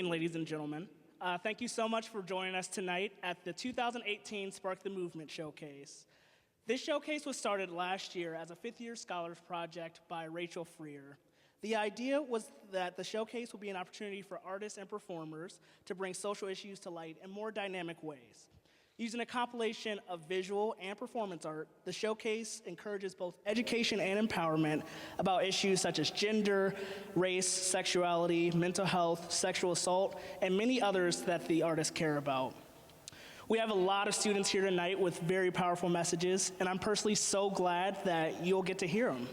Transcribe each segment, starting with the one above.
evening, ladies and gentlemen. Thank you so much for joining us tonight at the 2018 Spark the Movement Showcase. This showcase was started last year as a fifth-year scholars project by Rachel Freer. The idea was that the showcase will be an opportunity for artists and performers to bring social issues to light in more dynamic ways. Using a compilation of visual and performance art, the showcase encourages both education and empowerment about issues such as gender, race, sexuality, mental health, sexual assault, and many others that the artists care about. We have a lot of students here tonight with very powerful messages, and I'm personally so glad that you'll get to hear them.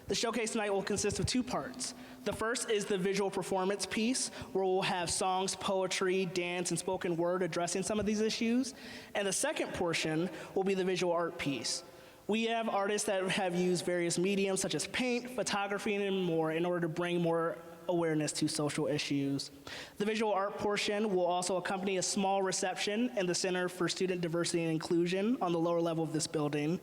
The showcase tonight will consist of two parts. The first is the visual performance piece, where we'll have songs, poetry, dance, and spoken word addressing some of these issues. And the second portion will be the visual art piece. We have artists that have used various mediums such as paint, photography, and more in order to bring more awareness to social issues. The visual art portion will also accompany a small reception in the Center for Student Diversity and Inclusion on the lower level of this building.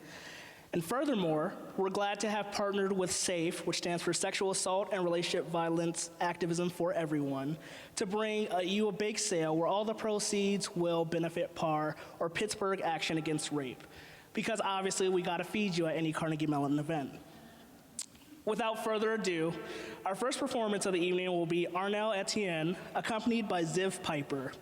And furthermore, we're glad to have partnered with SAFE, which stands for Sexual Assault and Relationship Violence Activism for Everyone, to bring you a bake sale where all the proceeds will benefit PAR, or Pittsburgh Action Against Rape, because obviously we gotta feed you at any Carnegie Mellon event. Without further ado, our first performance of the evening will be Arnell Etienne, accompanied by Ziv Piper.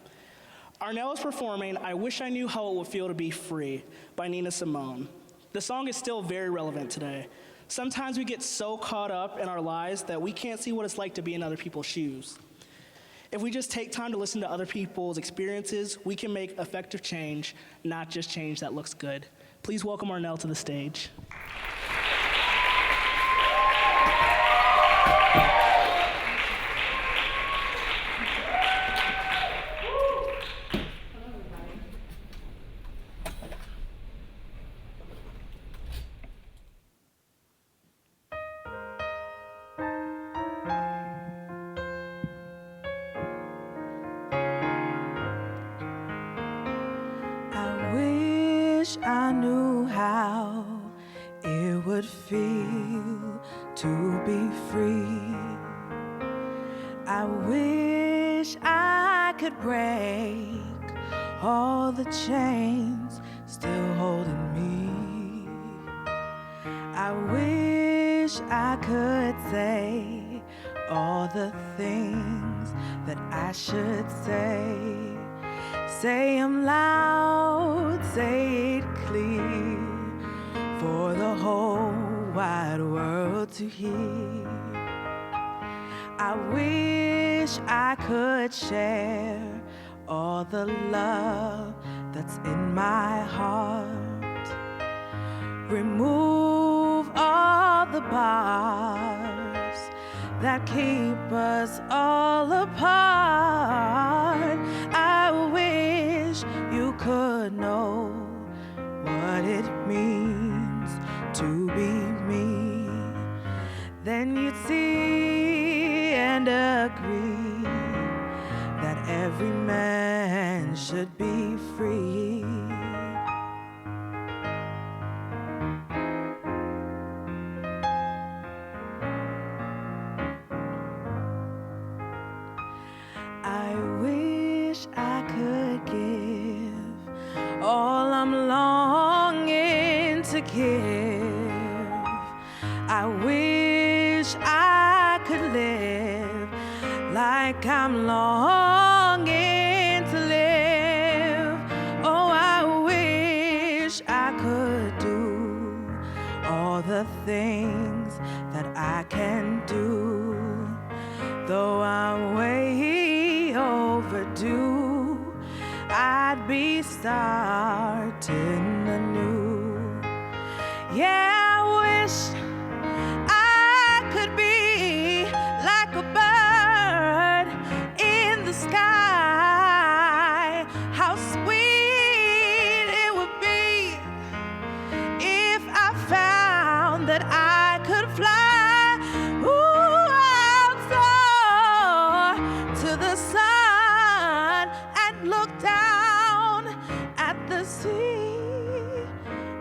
Arnell is performing I Wish I Knew How It Would Feel to Be Free by Nina Simone. The song is still very relevant today. Sometimes we get so caught up in our lives that we can't see what it's like to be in other people's shoes. If we just take time to listen to other people's experiences, we can make effective change, not just change that looks good. Please welcome Arnell to the stage. I knew how it would feel to be free. I wish I could break all the chains still holding me. I wish I could say all the things that I should say. Say 'em loud, say it clear, for the whole wide world to hear. I wish I could share all the love that's in my heart. Remove all the bars that keep us all apart. I wish you could know what it means to be me. Then you'd see and agree that every man should be free. I wish I could give all I'm longing to give. I wish I could live like I'm longing to live. Oh, I wish I could do all the things that I can do, though I'm way overdue. I'd be starting anew. Yeah, I wish I could be like a bird in the sky. How sweet it would be if I found that I could fly. Ooh, out soar to the sun and look down at the sea,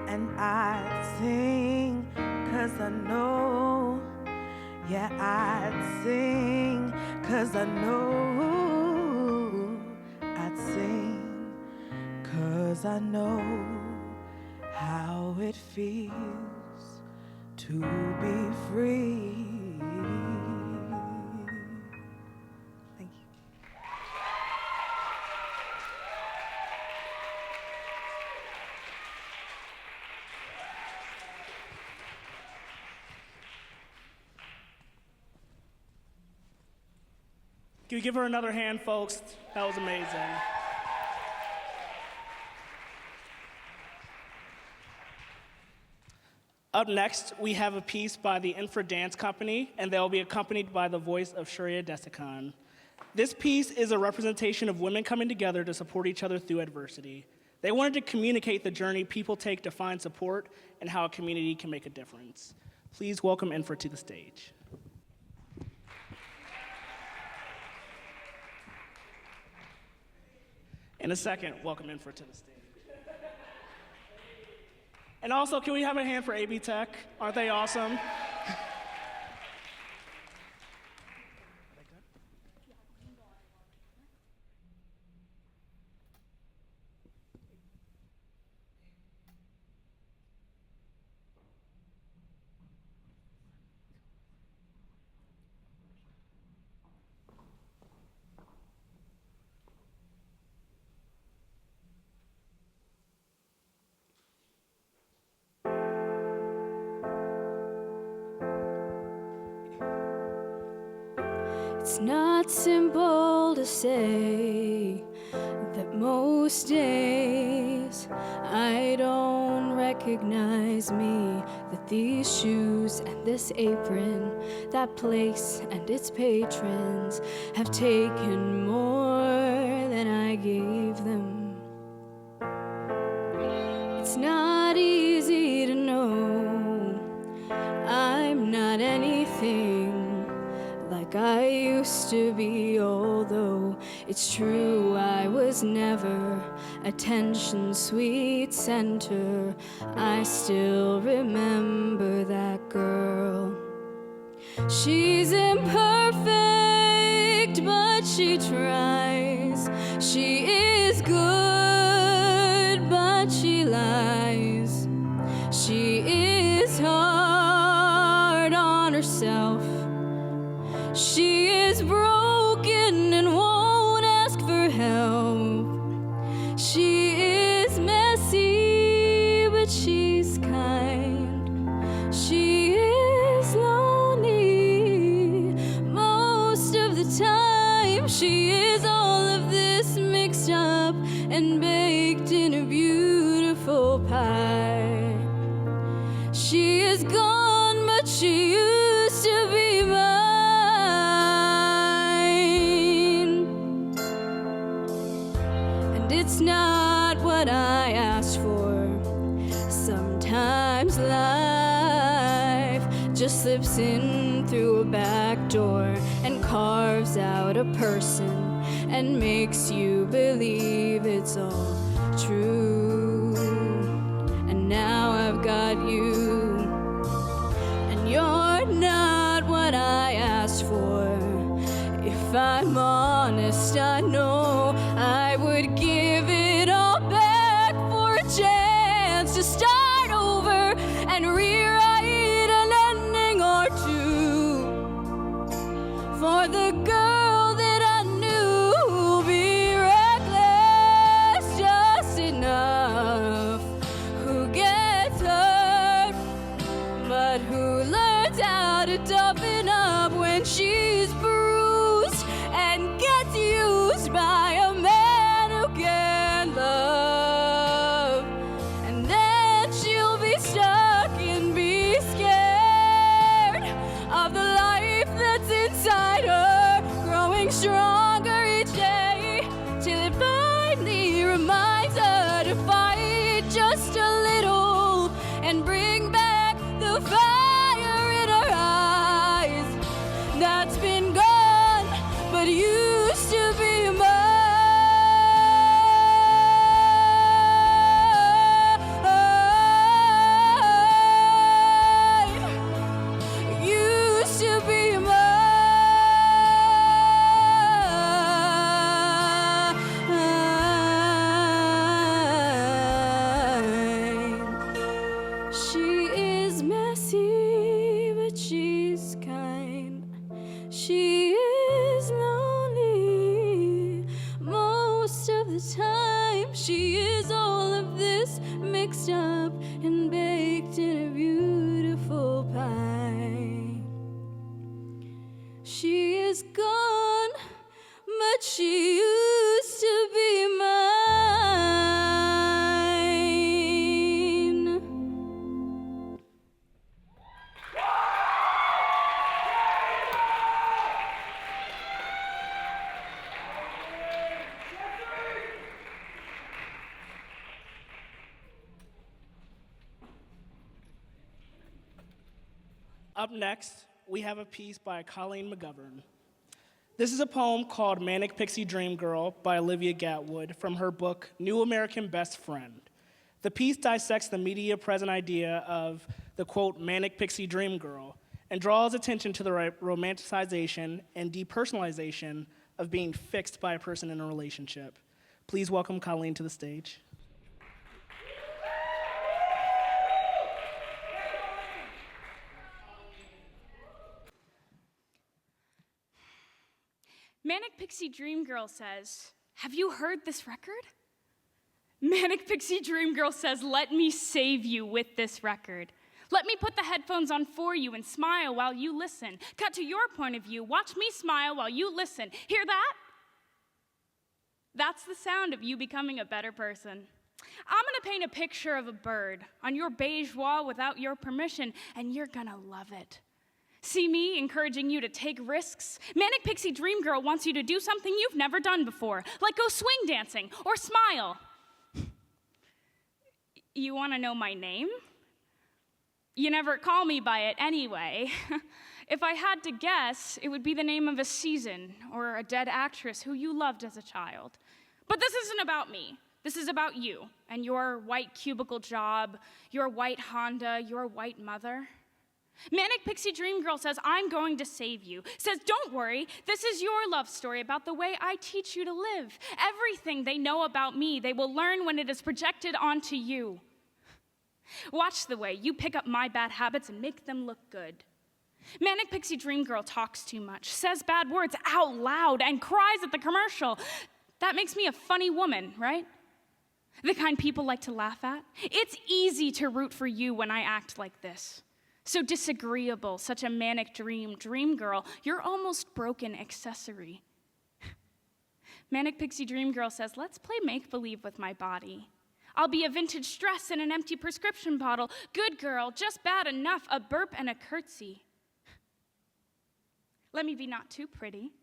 and I'd sing, 'cause I know, yeah, I'd sing, 'cause I know 'cause I know how it feels to be free. Thank you. Can we give her another hand, folks? That was amazing. Up next, we have a piece by the Infra Dance Company, and they'll be accompanied by the voice of Sharia Desikan. This piece is a representation of women coming together to support each other through adversity. They wanted to communicate the journey people take to find support and how a community can make a difference. Please welcome Infra to the stage. In a second, welcome Infra to the stage. And also, can we have a hand for AB Tech? Aren't they awesome? It's not simple to say that most days I don't recognize me, that these shoes and this apron, that place and its patrons have taken more than I gave them. It's not easy to know I'm not anything like I used to be, although it's true I was never attention sweet center. I still remember that girl. She's imperfect, but she tries. She is good, but she lies. She is hard on herself. She is broken and won't ask for help. She is messy, but she's kind. She is lonely most of the time. She is all of this mixed up and baked in a beautiful pie. She is gone, but she used to be mine. It's not what I asked for. Sometimes life just slips in through a back door and carves out a person and makes you believe it's all true. And now I've got you, and you're not what I asked for. If I'm honest, I know I would give it all back for a chance to start over and rewrite an ending or two for the girl that I knew would be reckless just enough, who gets hurt but who learns how to toughen up when she's bruised and gets used by a man who can love. And then she'll be stuck and be scared of the life that's inside her Up next, we have a piece by Colleen McGovern. This is a poem called Manic Pixie Dream Girl by Olivia Gatwood from her book, New American Best Friend. The piece dissects the media present idea of the, quote, manic pixie dream girl and draws attention to the romanticization and depersonalization of being fixed by a person in a relationship. Please welcome Colleen to the stage. Manic Pixie Dream Girl says, "Have you heard this record?" Manic Pixie Dream Girl says, "Let me save you with this record. Let me put the headphones on for you and smile while you listen. Cut to your point of view. Watch me smile while you listen. Hear that? That's the sound of you becoming a better person. I'm gonna paint a picture of a bird on your beige wall without your permission, and you're gonna love it. See me encouraging you to take risks? Manic Pixie Dream Girl wants you to do something you've never done before, like go swing dancing or smile. You wanna know my name? You never call me by it anyway. If I had to guess, it would be the name of a season or a dead actress who you loved as a child. But this isn't about me. This is about you and your white cubicle job, your white Honda, your white mother. Manic Pixie Dream Girl says, I'm going to save you. Says, don't worry, this is your love story about the way I teach you to live. Everything they know about me, they will learn when it is projected onto you. Watch the way you pick up my bad habits and make them look good. Manic Pixie Dream Girl talks too much, says bad words out loud, and cries at the commercial. That makes me a funny woman, right? The kind people like to laugh at. It's easy to root for you when I act like this. So disagreeable, such a manic dream girl, you're almost broken accessory. Manic Pixie Dream Girl says, let's play make-believe with my body. I'll be a vintage dress and an empty prescription bottle. Good girl, just bad enough, a burp and a curtsy. Let me be not too pretty.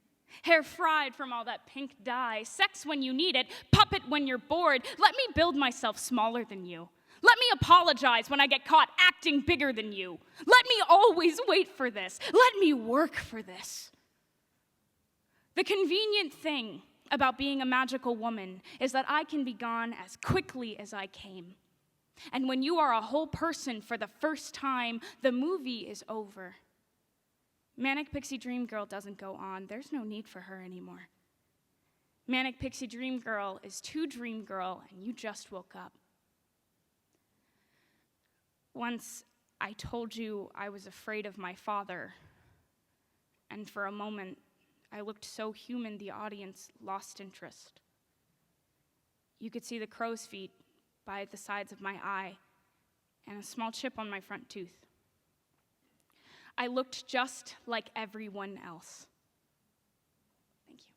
Hair fried from all that pink dye. Sex when you need it, puppet when you're bored. Let me build myself smaller than you. Let me apologize when I get caught acting bigger than you. Let me always wait for this. Let me work for this. The convenient thing about being a magical woman is that I can be gone as quickly as I came. And when you are a whole person for the first time, the movie is over. Manic Pixie Dream Girl doesn't go on. There's no need for her anymore. Manic Pixie Dream Girl is too dream girl, and you just woke up. Once I told you I was afraid of my father, and for a moment I looked so human the audience lost interest. You could see the crow's feet by the sides of my eye and a small chip on my front tooth. I looked just like everyone else. Thank you.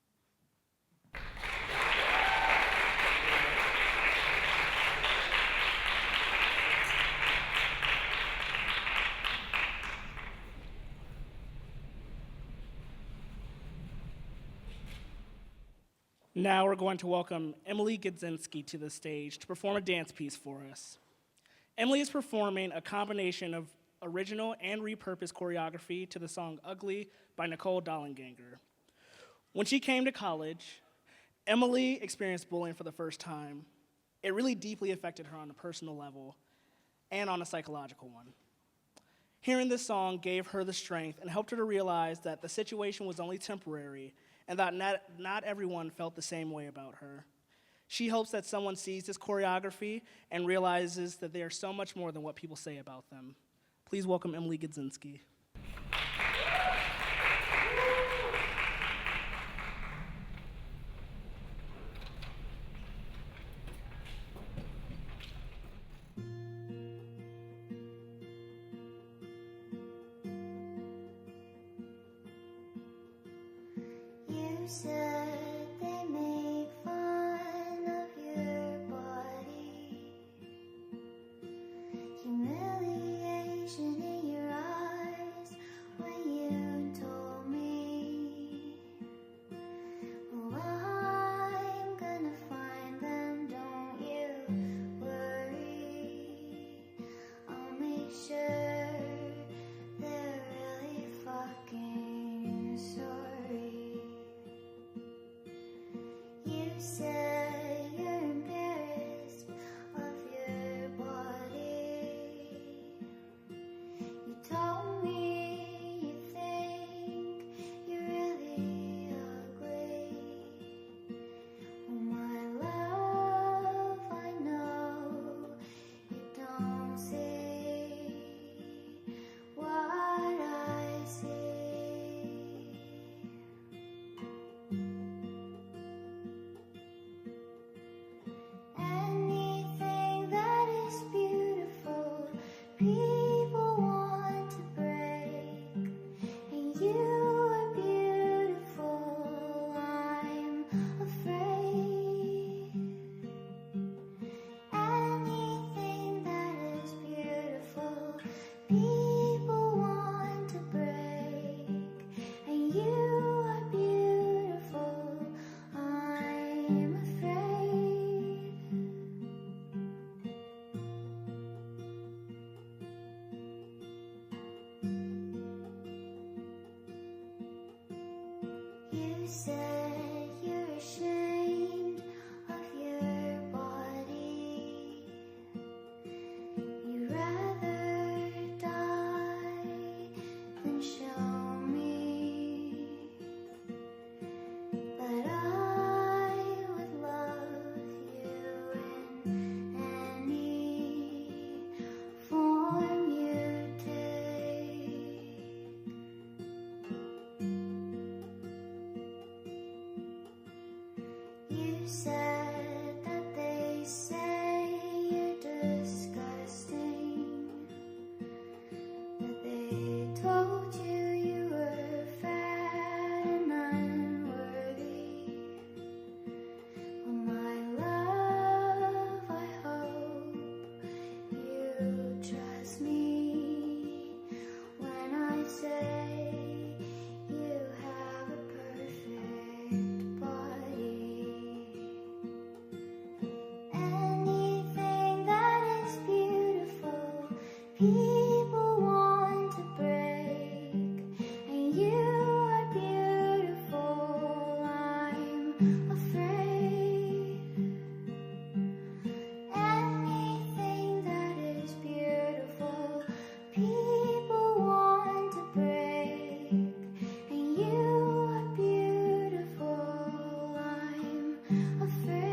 Now we're going to welcome Emily Gudzinski to the stage to perform a dance piece for us. Emily is performing a combination of original and repurposed choreography to the song Ugly by Nicole Dollanganger. When she came to college, Emily experienced bullying for the first time. It really deeply affected her on a personal level and on a psychological one. Hearing this song gave her the strength and helped her to realize that the situation was only temporary and that not everyone felt the same way about her. She hopes that someone sees this choreography and realizes that they are so much more than what people say about them. Please welcome Emily Gudzinski. You said they make fun of your body, humiliation in your eyes when you told me. Oh, I'm gonna find them, don't you worry. I'll make sure they're say you're embarrassed of your body. You told me you think you're really ugly. Oh, my love, I know you don't see what I see. Anything that is beautiful, people want to break. And you are beautiful, I'm afraid. Anything that is beautiful, people want to break. And you are beautiful, I'm afraid. You said you're ashamed of your body. You'd rather die than show me. But I would love you in any form you take. You said that they say you're disgusting, that they told you you were fat and unworthy. Oh, my love, I hope you trust me when I say you have a perfect body. Anything that is beautiful, people want to break. And you are beautiful, I'm afraid. Anything that is beautiful, people want to break. And you are beautiful, I'm afraid.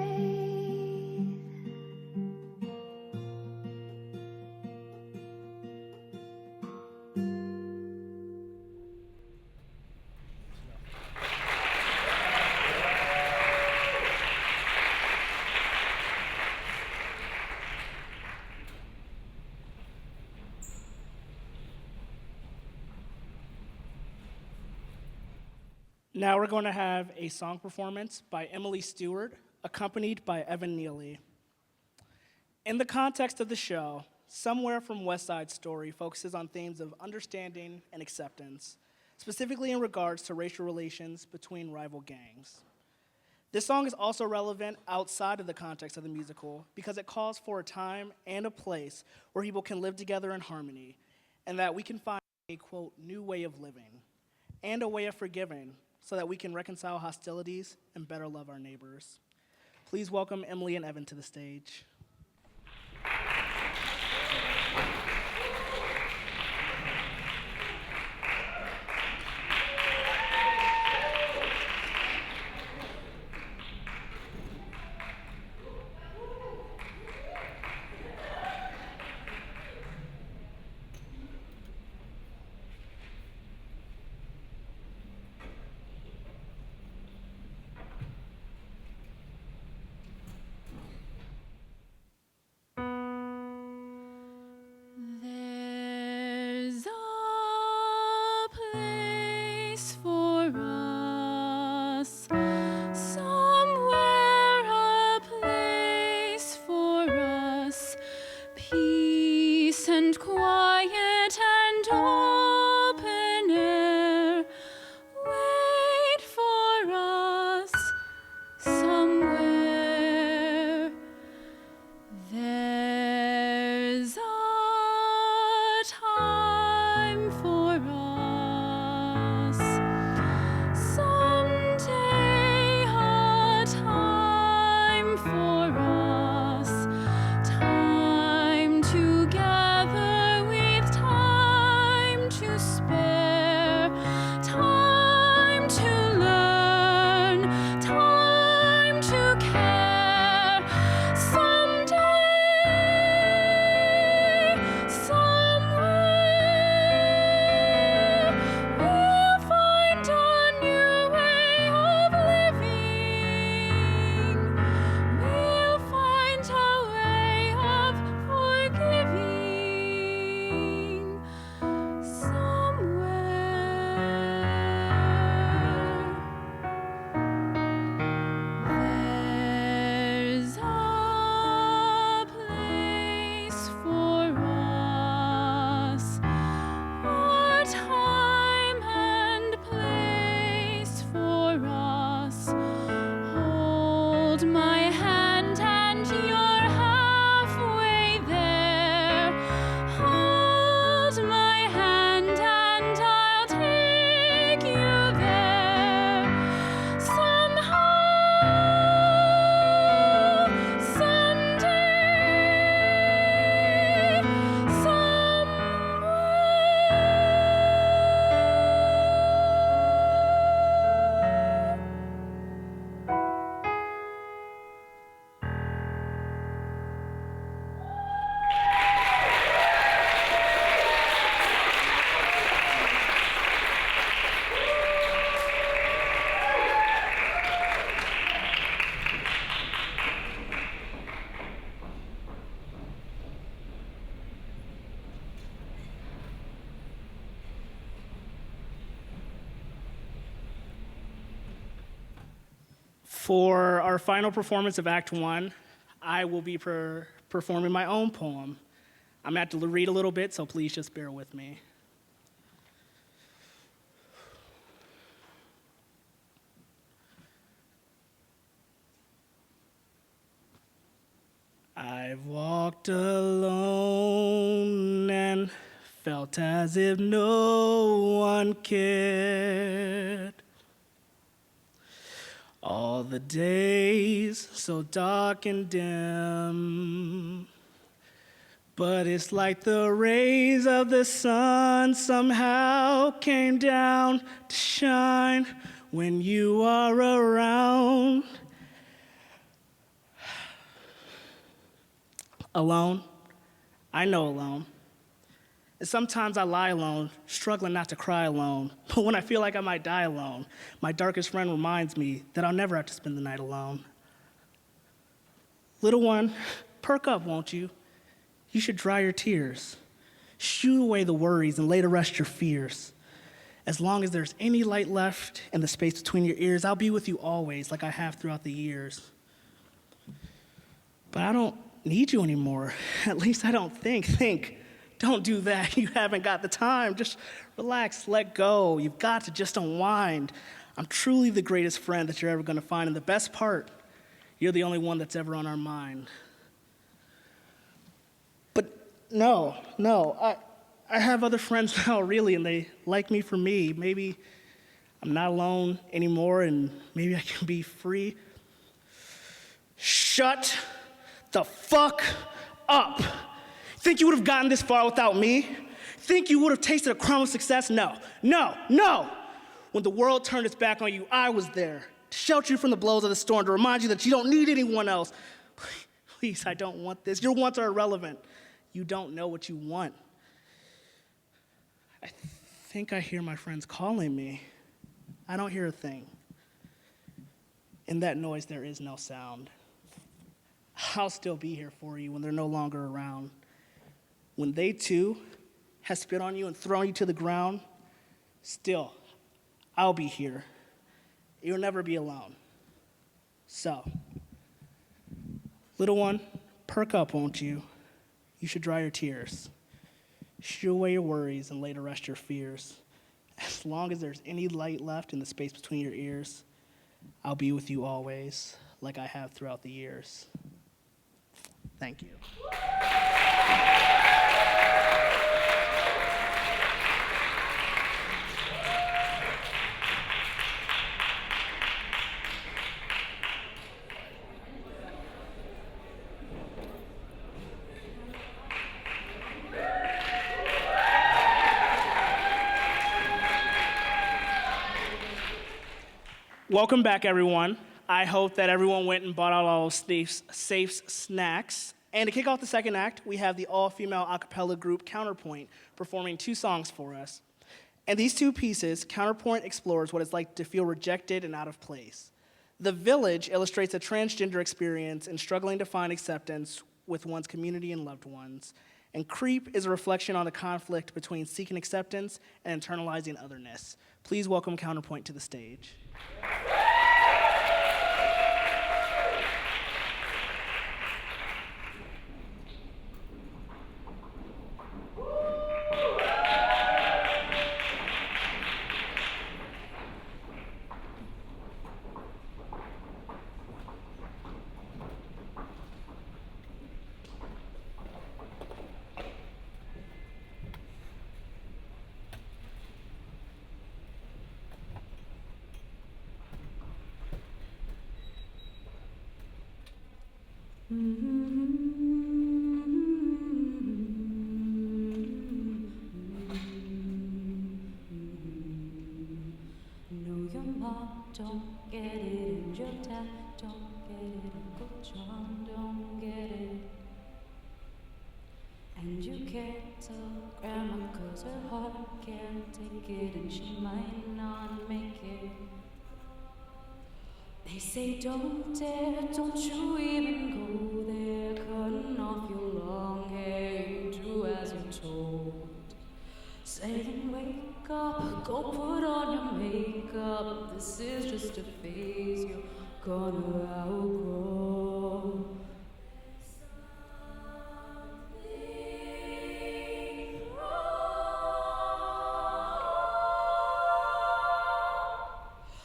Now we're going to have a song performance by Emily Stewart, accompanied by Evan Neely. In the context of the show, Somewhere from West Side Story focuses on themes of understanding and acceptance, specifically in regards to racial relations between rival gangs. This song is also relevant outside of the context of the musical because it calls for a time and a place where people can live together in harmony, and that we can find a, quote, new way of living and a way of forgiving so that we can reconcile hostilities and better love our neighbors. Please welcome Emily and Evan to the stage. For our final performance of Act 1, I will be performing my own poem. I'm going to have to read a little bit, so please just bear with me. I've walked alone and felt as if no one cared. All the days so dark and dim, but it's like the rays of the sun somehow came down to shine when you are around. Alone, I know alone. And sometimes I lie alone, struggling not to cry alone. But when I feel like I might die alone, my darkest friend reminds me that I'll never have to spend the night alone. Little one, perk up, won't you? You should dry your tears. Shoo away the worries and lay to rest your fears. As long as there's any light left in the space between your ears, I'll be with you always, like I have throughout the years. But I don't need you anymore. At least I don't think. Don't do that. You haven't got the time. Just relax, let go. You've got to just unwind. I'm truly the greatest friend that you're ever going to find. And the best part, you're the only one that's ever on our mind. But no, I have other friends now, really, and they like me for me. Maybe I'm not alone anymore, and maybe I can be free. Shut the fuck up. Think you would have gotten this far without me? Think you would have tasted a crumb of success? No. When the world turned its back on you, I was there to shelter you from the blows of the storm, to remind you that you don't need anyone else. Please, I don't want this. Your wants are irrelevant. You don't know what you want. I think I hear my friends calling me. I don't hear a thing. In that noise, there is no sound. I'll still be here for you when they're no longer around. When they too have spit on you and thrown you to the ground, still, I'll be here. You'll never be alone. So, little one, perk up, won't you? You should dry your tears. Shoo away your worries and lay to rest your fears. As long as there's any light left in the space between your ears, I'll be with you always, like I have throughout the years. Thank you. Welcome back, everyone. I hope that everyone went and bought out all those safe snacks. And to kick off the second act, we have the all-female a cappella group Counterpoint performing 2 songs for us. And these 2 pieces, Counterpoint explores what it's like to feel rejected and out of place. The Village illustrates a transgender experience in struggling to find acceptance with one's community and loved ones. And Creep is a reflection on the conflict between seeking acceptance and internalizing otherness. Please welcome Counterpoint to the stage. Know your mom don't get it, and your dad don't get it, Uncle John don't get it. And you can't tell Grandma 'cause her heart can't take it, and she might not make it. They say don't dare, don't you even go there, cutting off your long hair, you do as you're told. Saying wake up, go put on your makeup, this is just a phase, you're gonna outgrow.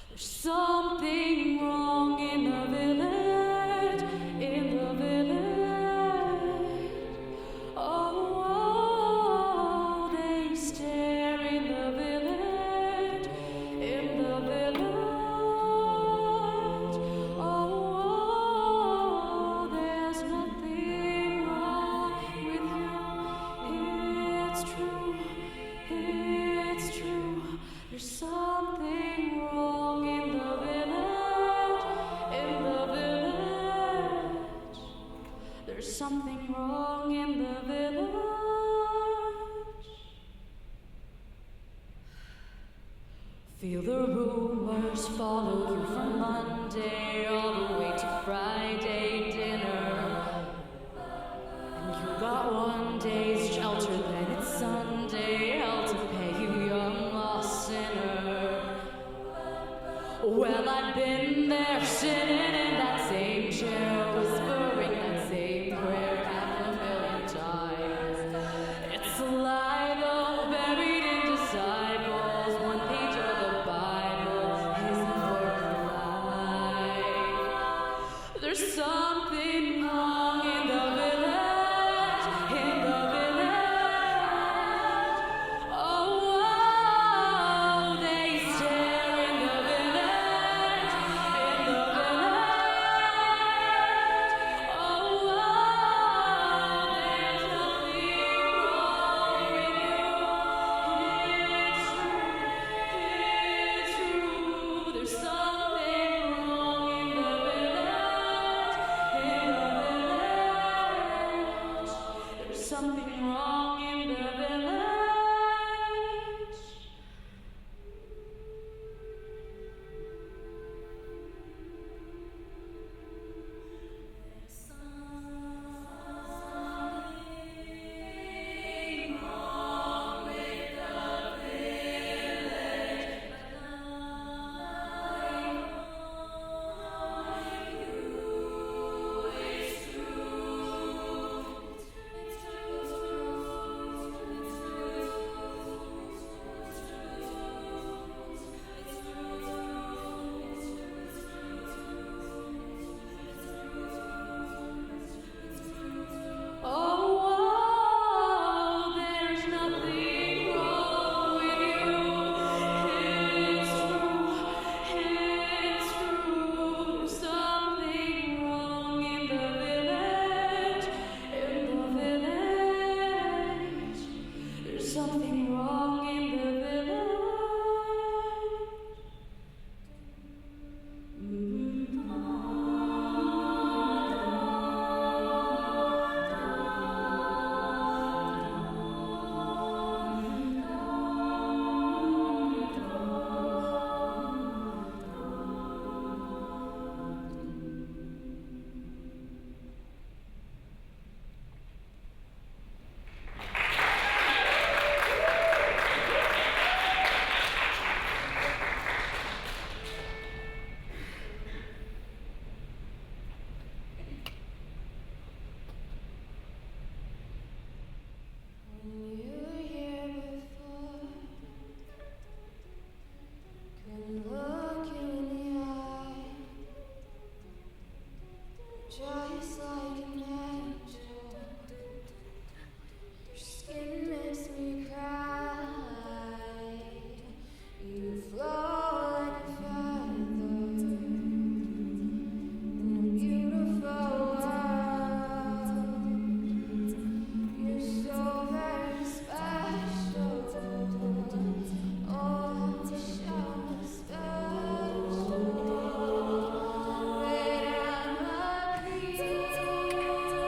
There's something wrong in the village, in the village. Oh, they stare in the village, in the village. Oh, there's nothing wrong with you. It's true, it's true. There's something wrong in the village, in the village. There's something wrong in the village. Feel the rumors follow you from Monday all the way to Friday dinner. And you got one day's shelter, then it's Sunday, hell to pay you, young lost sinner. Well, I've been there sitting in that same chair, whispering that same prayer 500,000 times. It's a lie though, buried in disciples, one page of the Bible isn't worth a life. There's something wrong in the village, in the village. Oh, they stare in the village, in the village. Oh, there's nothing wrong with you. It's true, there's something wrong in the village, in the village. There's something wrong in the village. Oh, there's nothing wrong with you. It's true, there's something wrong in the village, in the village. There's something wrong in the village. When you were here before, couldn't look you in the eye, just like an angel. Your skin makes me cry. You flow like a feather in a beautiful world. You're so very special. Oh, so special. But I'm a creep.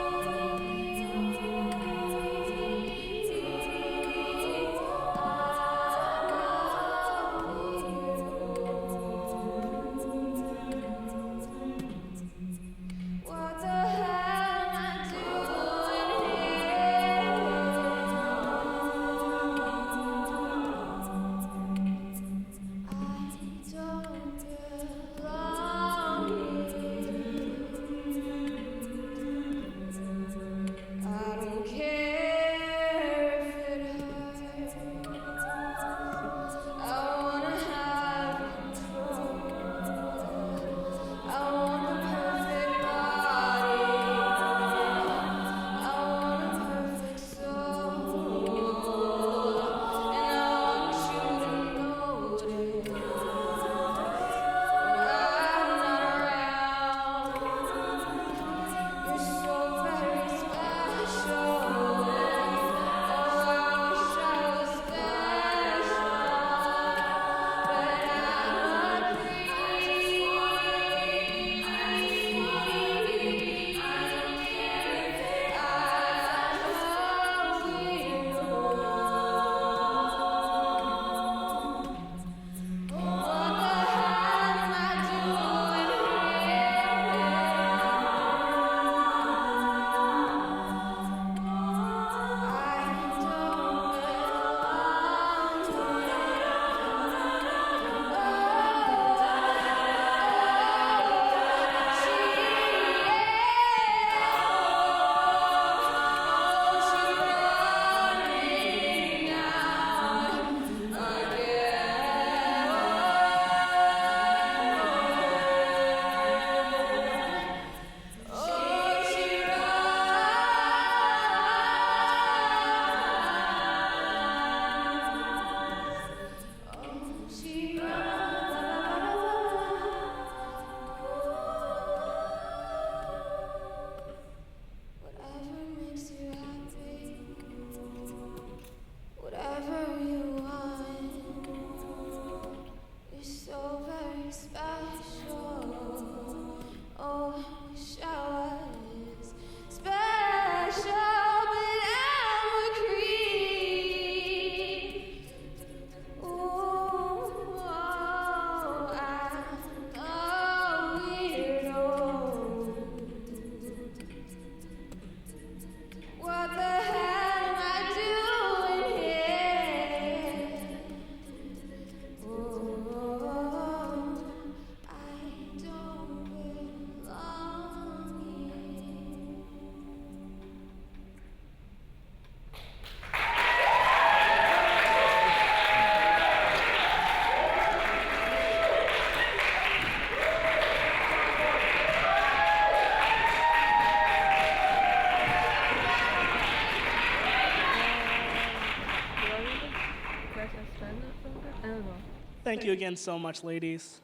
Thank you again so much, ladies.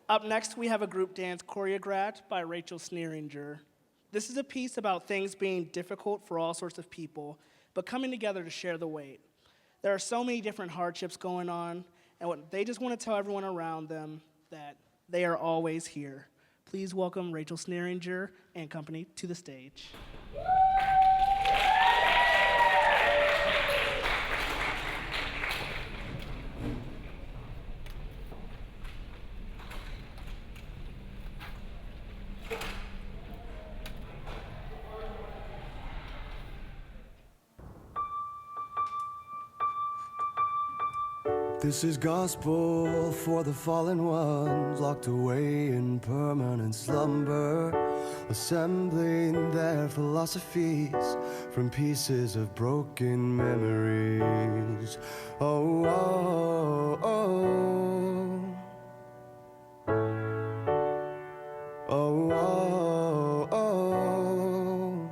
Up next, we have a group dance choreographed by Rachel Sneeringer. This is a piece about things being difficult for all sorts of people, but coming together to share the weight. There are so many different hardships going on, and they just want to tell everyone around them that they are always here. Please welcome Rachel Sneeringer and company to the stage. This is gospel for the fallen ones, locked away in permanent slumber, assembling their philosophies from pieces of broken memories. Oh, oh, oh. Oh, oh, oh.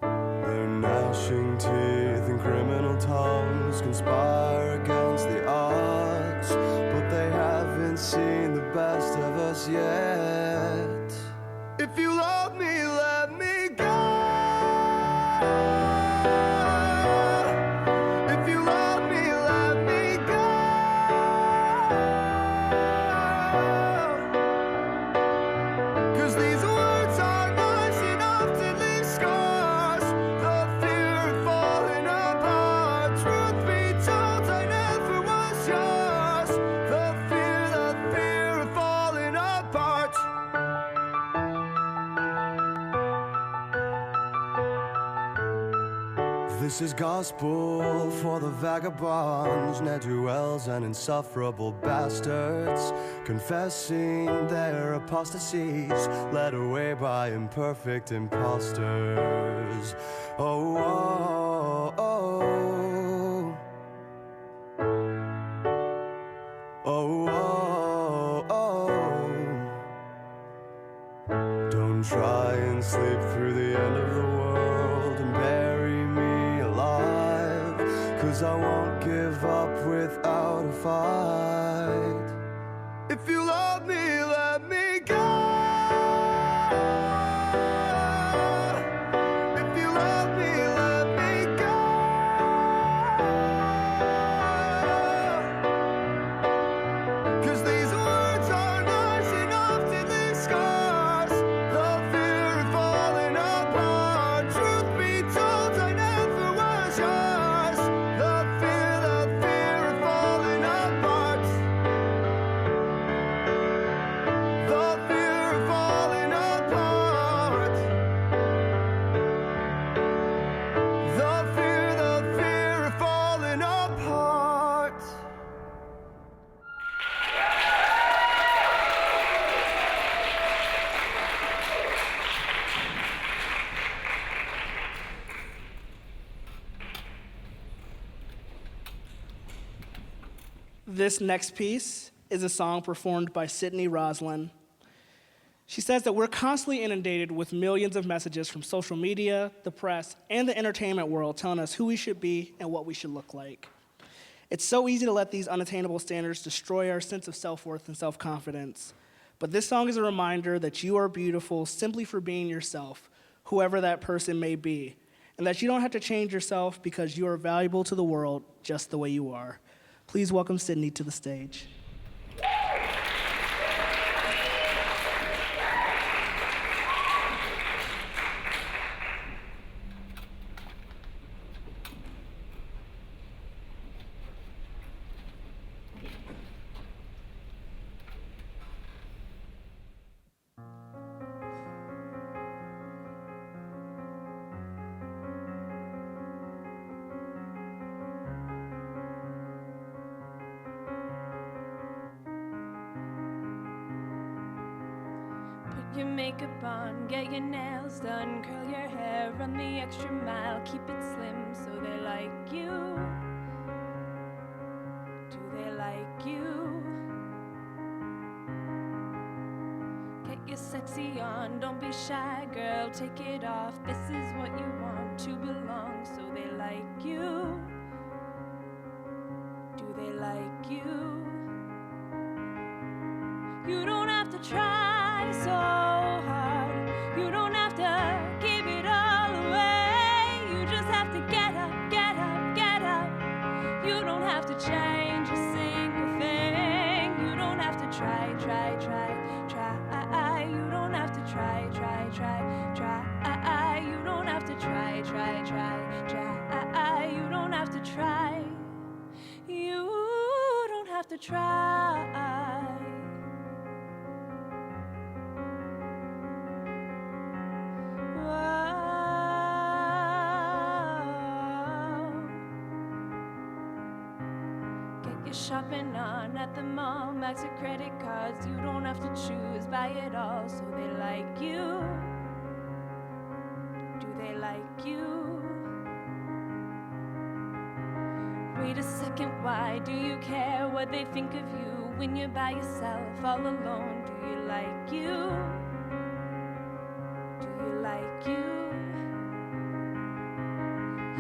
Their gnashing teeth and criminal tongues conspire against the odds, but they haven't seen the best of us yet. If you love me, let me go. If you love me, let me go. 'Cause these words are nice enough to leave scars. The fear of falling apart. Truth be told, I never was yours. The fear of falling apart. This is gospel for the vagabonds, ne'er-do-wells and insufferable bastards, confessing their apostasies, led away by imperfect imposters. Oh, oh, oh. Oh, oh, oh. Don't try and sleep through the end of the world and bury me alive, 'cause I won't give up without a fight. If you love me, let me go. If you love me, let me go. 'Cause these words are nice enough to leave scars. The fear of falling apart. Truth be told, I never was yours. The fear of falling apart. The fear of falling apart. The fear of falling apart. This next piece is a song performed by Sydney Roslin. She says that we're constantly inundated with millions of messages from social media, the press, and the entertainment world telling us who we should be and what we should look like. It's so easy to let these unattainable standards destroy our sense of self-worth and self-confidence. But this song is a reminder that you are beautiful simply for being yourself, whoever that person may be, and that you don't have to change yourself because you are valuable to the world just the way you are. Please welcome Sydney to the stage. Put your makeup on, get your nails done, curl your hair, run the extra mile, keep it slim so they like you. Do they like you? Get your sexy on, don't be shy, girl, take it off. This is what you want, to belong so they like you. Do they like you? You don't have to try so hard. You don't have to give it all away. You just have to get up, get up, get up. You don't have to change a single thing. You don't have to try, try, try, try. You don't have to try, try, try, try. You don't have to try, try, try, try. You don't have to try. You don't have to try. Shopping on at the mall, max your credit cards. You don't have to choose, buy it all. So they like you. Do they like you? Wait a second, why do you care what they think of you when you're by yourself, all alone? Do you like you? Do you like you?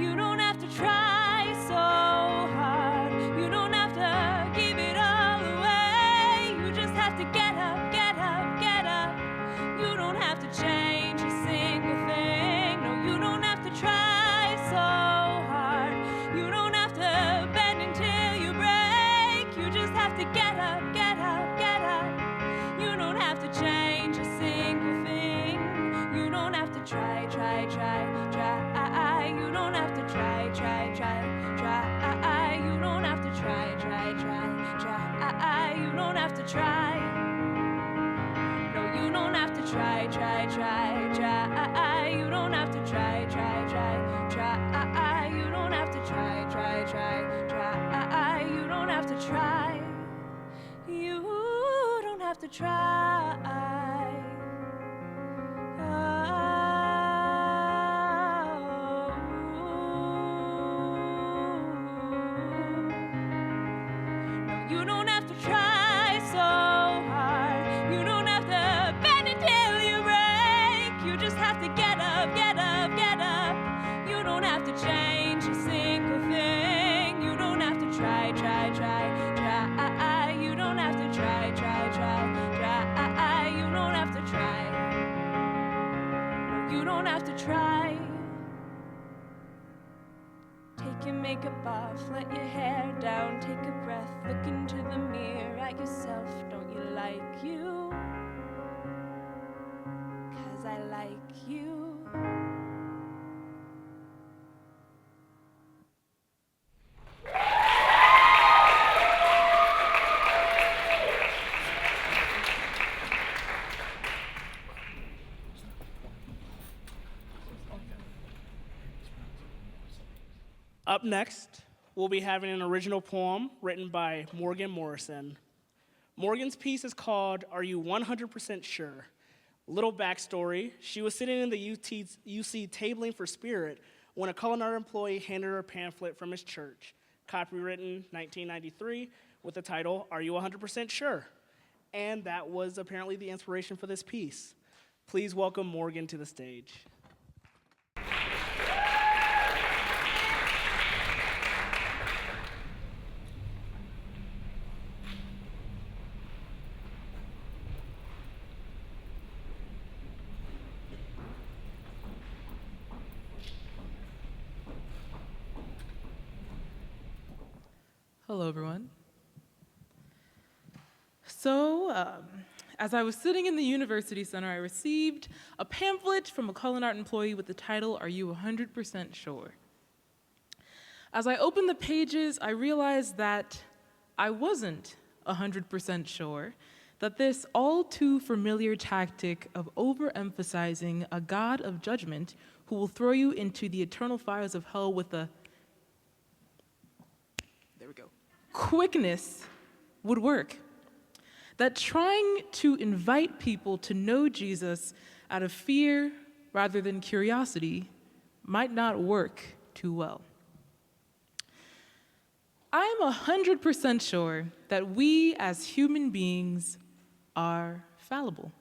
You don't have to try so hard. You don't have to give it all away. You just have to get up, get up, get up. You don't have to change a single thing. No, you don't have to try so hard. You don't have to bend until you break. You just have to get up, get up, get up. You don't have to change a single thing. You don't have to try, try, try, try. You don't have to try, try, try, try. You don't have to try, try, try, try. You don't have to try. No, you don't have to try, try, try, try. You don't have to try, try, try, try. You don't have to try, try, try, try. You don't have to try. You don't have to try. You don't have to try so hard. You don't have to bend until you break. You just have to get up, get up, get up. You don't have to change a single thing. You don't have to try, try, try, try. You don't have to try, try, try, try. You don't have to try. No, you don't have to try. Take your makeup off, let your hair down, take a breath, look into the mirror at yourself. Don't you like you? 'Cause I like you. Up next, we'll be having an original poem written by Morgan Morrison. Morgan's piece is called Are You 100% Sure? Little backstory, she was sitting in the UC tabling for Spirit when a culinary employee handed her a pamphlet from his church, copywritten 1993, with the title, Are You 100% Sure? And that was apparently the inspiration for this piece. Please welcome Morgan to the stage. Hello, everyone. So, as I was sitting in the University Center, I received a pamphlet from a culinary employee with the title, Are You 100% Sure? As I opened the pages, I realized that I wasn't 100% sure that this all too familiar tactic of overemphasizing a God of judgment who will throw you into the eternal fires of hell with a quickness would work. That trying to invite people to know Jesus out of fear rather than curiosity might not work too well. I'm 100% sure that we as human beings are fallible.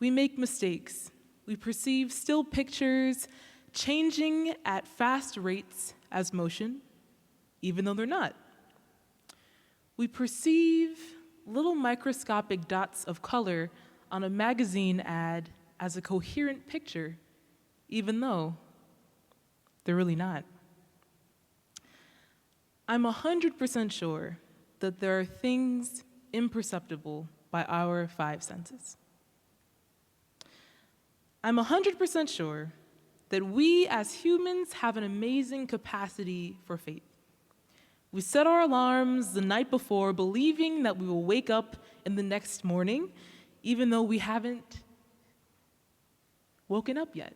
We make mistakes. We perceive still pictures changing at fast rates as motion, even though they're not, We perceive little microscopic dots of color on a magazine ad as a coherent picture, even though they're really not. I'm 100% sure that there are things imperceptible by our five senses. I'm 100% sure that we as humans have an amazing capacity for faith. We set our alarms the night before, believing that we will wake up in the next morning, even though we haven't woken up yet.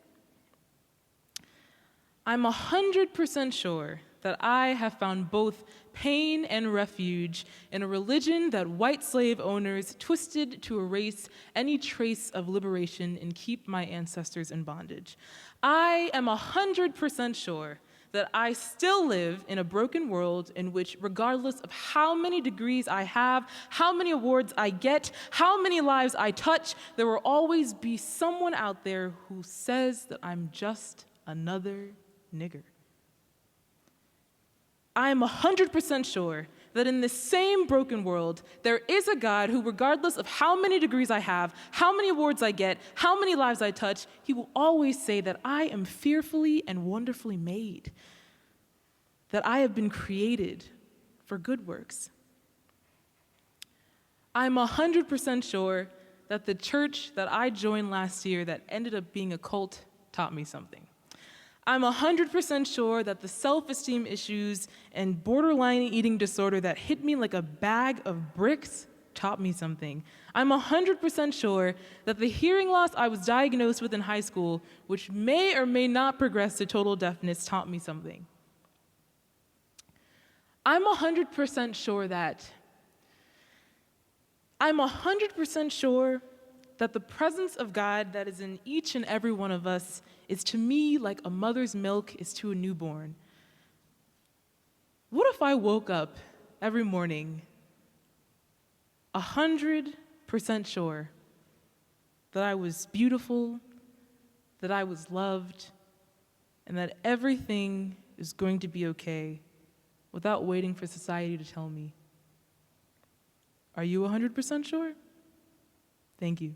I'm 100% sure that I have found both pain and refuge in a religion that white slave owners twisted to erase any trace of liberation and keep my ancestors in bondage. I am 100% sure that I still live in a broken world in which, regardless of how many degrees I have, how many awards I get, how many lives I touch, there will always be someone out there who says that I'm just another nigger. I am 100% sure that in this same broken world, there is a God who, regardless of how many degrees I have, how many awards I get, how many lives I touch, he will always say that I am fearfully and wonderfully made, that I have been created for good works. I'm 100% sure that the church that I joined last year that ended up being a cult taught me something. I'm 100% sure that the self-esteem issues and borderline eating disorder that hit me like a bag of bricks taught me something. I'm 100% sure that the hearing loss I was diagnosed with in high school, which may or may not progress to total deafness, taught me something. I'm 100% sure that the presence of God that is in each and every one of us is to me like a mother's milk is to a newborn. What if I woke up every morning 100% sure that I was beautiful, that I was loved, and that everything is going to be okay without waiting for society to tell me? Are you 100% sure? Thank you.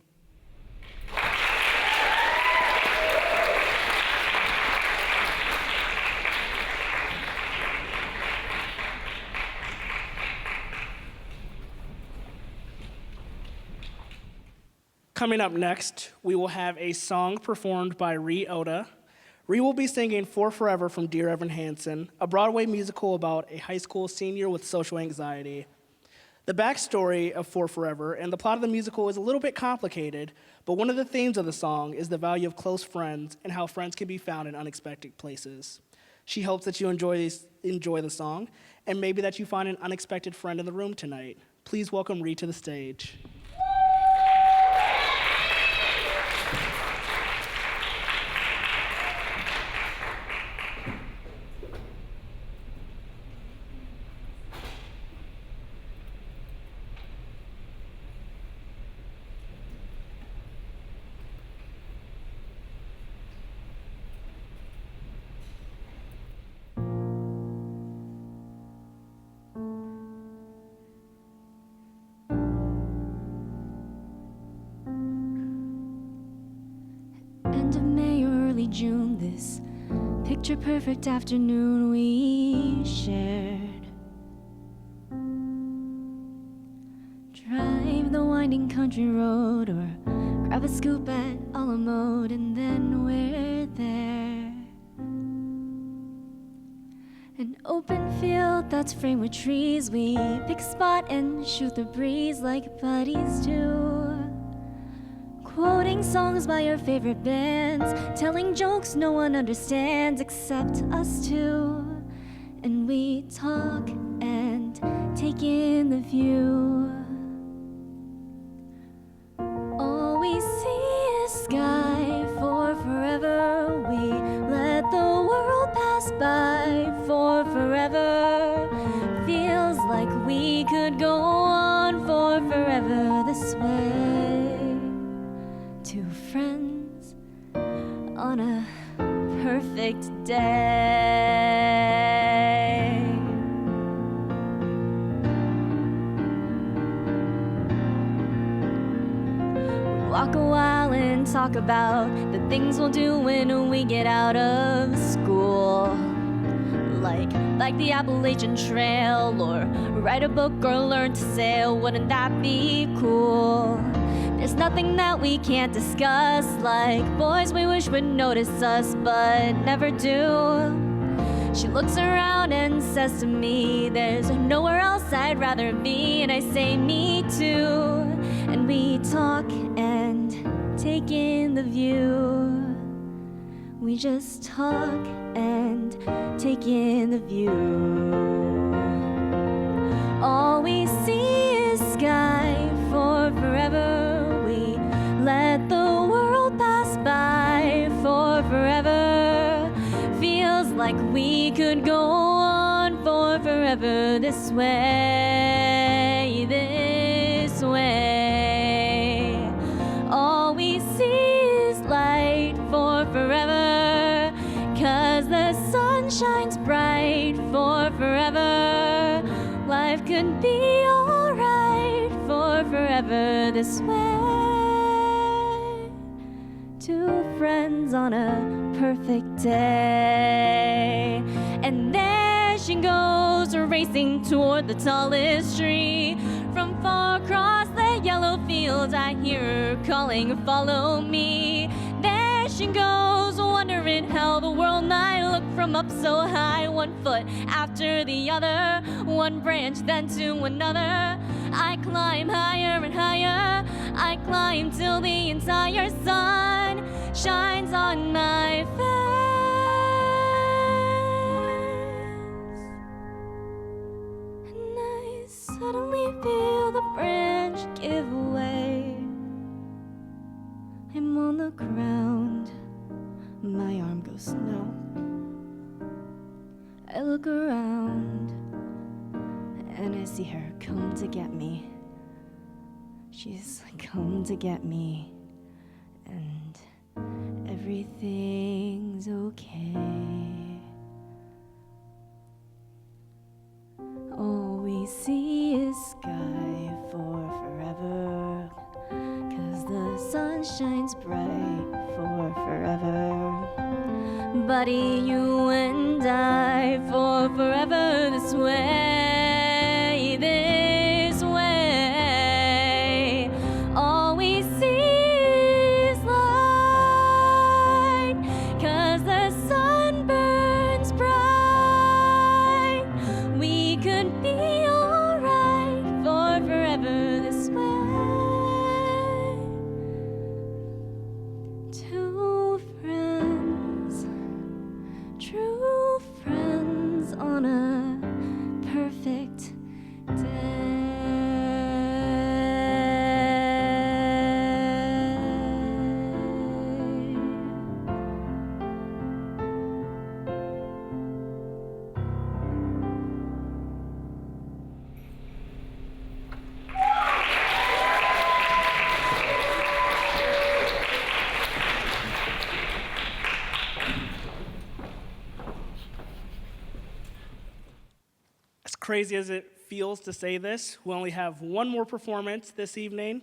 Coming up next, we will have a song performed by Ree Oda. Ree will be singing For Forever from Dear Evan Hansen, a Broadway musical about a high school senior with social anxiety. The backstory of For Forever and the plot of the musical is a little bit complicated, but one of the themes of the song is the value of close friends and how friends can be found in unexpected places. She hopes that you enjoy the song and maybe that you find an unexpected friend in the room tonight. Please welcome Ree to the stage. End of May or early June, this picture perfect afternoon we shared. Drive the winding country road or grab a scoop at a la mode, and then we're there. An open field that's framed with trees, we pick a spot and shoot the breeze like buddies do. Quoting songs by your favorite bands, telling jokes no one understands except us two. And we talk and take in the view. All we see is sky for forever. We let the world pass by for forever. Feels like we could go on for forever this way. Two friends on a perfect day. and talk about the things we'll do when we get out of school. Like the Appalachian Trail, or write a book or learn to sail. Wouldn't that be cool? There's nothing that we can't discuss, like boys we wish would notice us but never do. She looks around and says to me, there's nowhere else I'd rather be, and I say me too. And we talk and take in the view. We just talk and take in the view. All we see is sky for forever. We let the world pass by for forever. Feels like we could go on for forever this way, this way. All we see is light for forever, 'cause the sun shines bright for forever. Life could be alright for forever this way. Two friends on a perfect day, and there she goes, racing toward the tallest tree. From far across the yellow fields, I hear her calling, follow me. There she goes, wondering how the world might look from up so high. One foot after the other, one branch then to another. I climb higher and higher, I climb till the entire sun shines on my face. And I suddenly feel the branch give way. I'm on the ground, my arm goes numb. I look around and I see her come to get me. She's come to get me, and everything's okay. All we see is sky for forever, 'cause the sun shines bright for forever. Buddy, you and I for forever this way, this way. All we see is light, 'cause the sun burns bright. We could be alright for forever this way. Two friends, true friends on a perfect As crazy as it feels to say this, we only have one more performance this evening,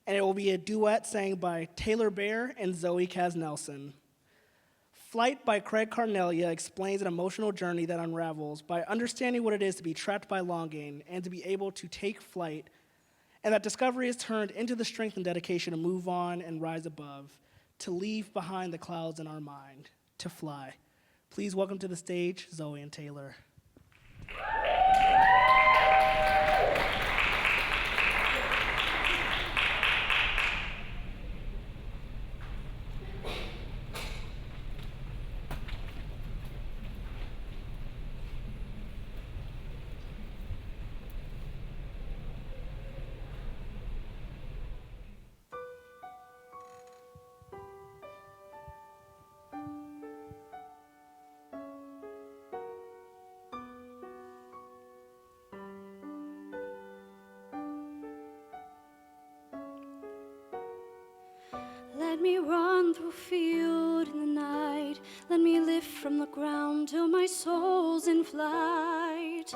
and it will be a duet sang by Taylor Bear and Zoe Kaz-Nelson. Flight by Craig Carnegie explains an emotional journey that unravels by understanding what it is to be trapped by longing and to be able to take flight, and that discovery is turned into the strength and dedication to move on and rise above, to leave behind the clouds in our mind, to fly. Please welcome to the stage Zoe and Taylor. Let me run through a field in the night. Let me lift from the ground till my soul's in flight.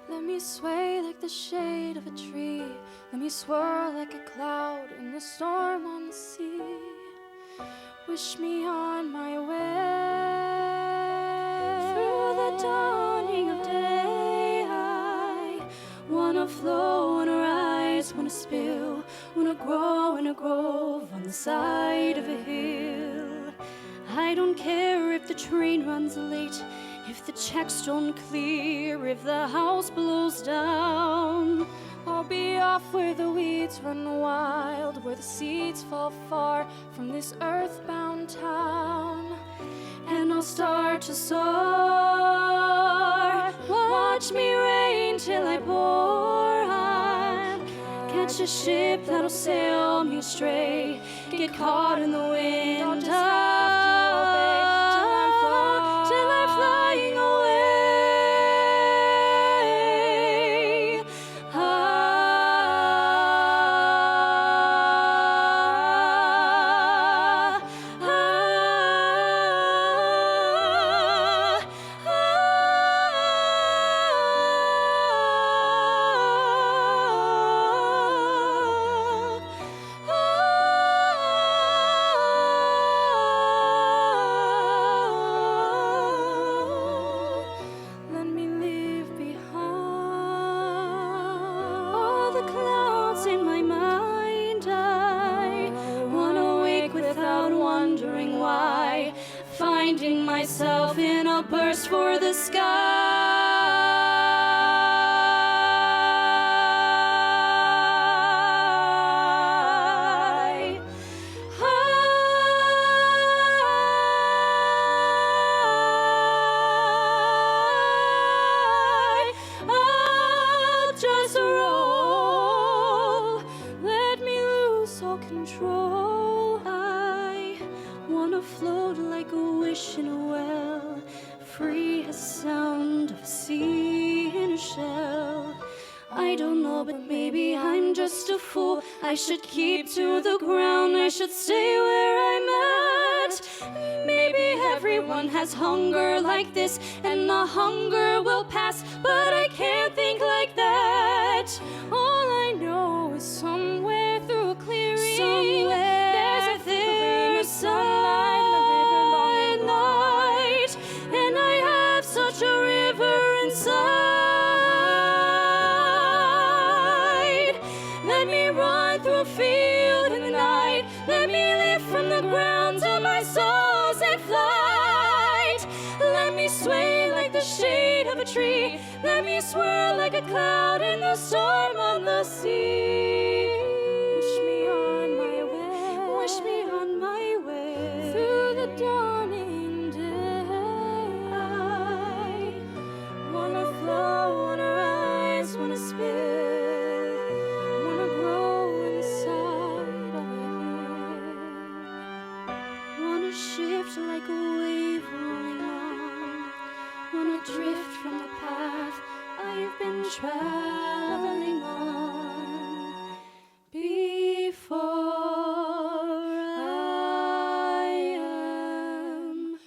Let me sway like the shade of a tree. Let me swirl like a cloud in the storm on the sea. wish me on my way. Through the dawning of day, I wanna flow, wanna rise, wanna spill, wanna grow in a grove on the side of a hill. I don't care if the train runs late, if the checks don't clear, if the house blows down. I'll be off where the weeds run wild, where the seeds fall far from this earthbound town. And I'll start to soar. Watch me rain till I pour. I'll catch a ship that'll sail me astray, get caught in the wind. I'll just have to obey till I'm flying away. Finding myself in a burst for the sky. I'll just roll. Let me lose all control. I wanna float like a wish in a well, free as sound of a sea in a shell. I don't know, but maybe I'm just a fool. I should keep to the ground, I should stay where I'm at. Maybe everyone has hunger like this, and the hunger will pass, but I can't think like that. All I know is somewhere through a clearing, there's a clear sunlight, and I have such a river inside. Let me run through a field in the night. Let me lift from the ground till my soul set flight. Let me sway like the shade of a tree. Let me swirl like a cloud in the storm on the sea. Wish me on my way. Wish me on my way. Through the dawning day, I wanna flow, wanna rise, wanna spill, wanna grow inside of a hill, wanna shift like a wave rolling on, wanna drift from the path I've been traveling on before I am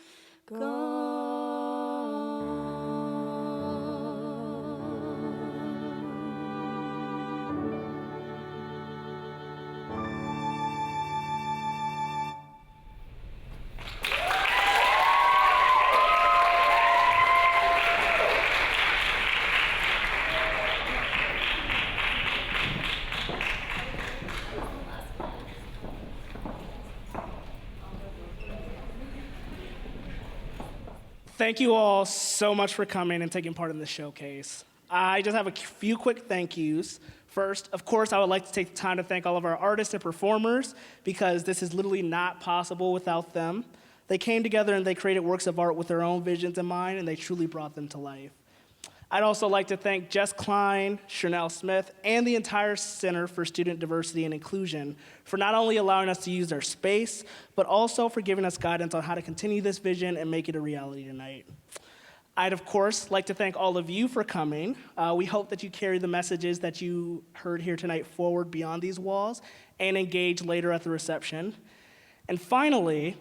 Thank you all so much for coming and taking part in this showcase. I just have a few quick thank yous. First, of course, I would like to take the time to thank all of our artists and performers, because this is literally not possible without them. They came together and they created works of art with their own visions in mind, and they truly brought them to life. I'd also like to thank Jess Klein, Chanel Smith, and the entire Center for Student Diversity and Inclusion for not only allowing us to use their space, but also for giving us guidance on how to continue this vision and make it a reality tonight. I'd, of course, like to thank all of you for coming. We hope that you carry the messages that you heard here tonight forward beyond these walls and engage later at the reception. And finally,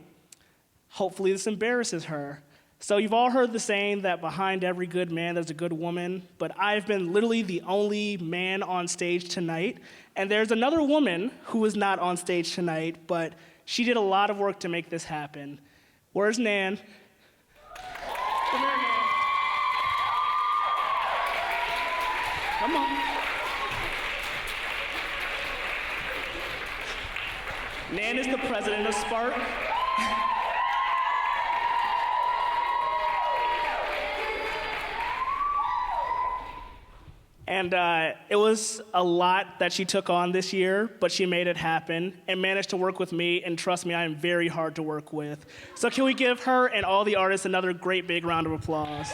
hopefully this embarrasses her. So you've all heard the saying that behind every good man, there's a good woman, but I've been literally the only man on stage tonight, and there's another woman who is not on stage tonight, but she did a lot of work to make this happen. Where's Nan? Come here, Nan. Come on. Nan is the president of Spark. And it was a lot that she took on this year, but she made it happen and managed to work with me, and trust me, I am very hard to work with. So can we give her and all the artists another great big round of applause?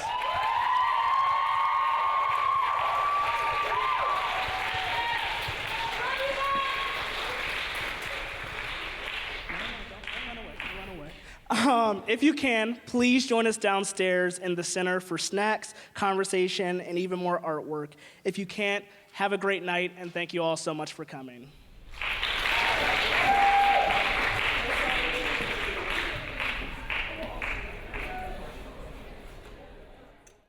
If you can, please join us downstairs in the center for snacks, conversation, and even more artwork. If you can't, have a great night, and thank you all so much for coming.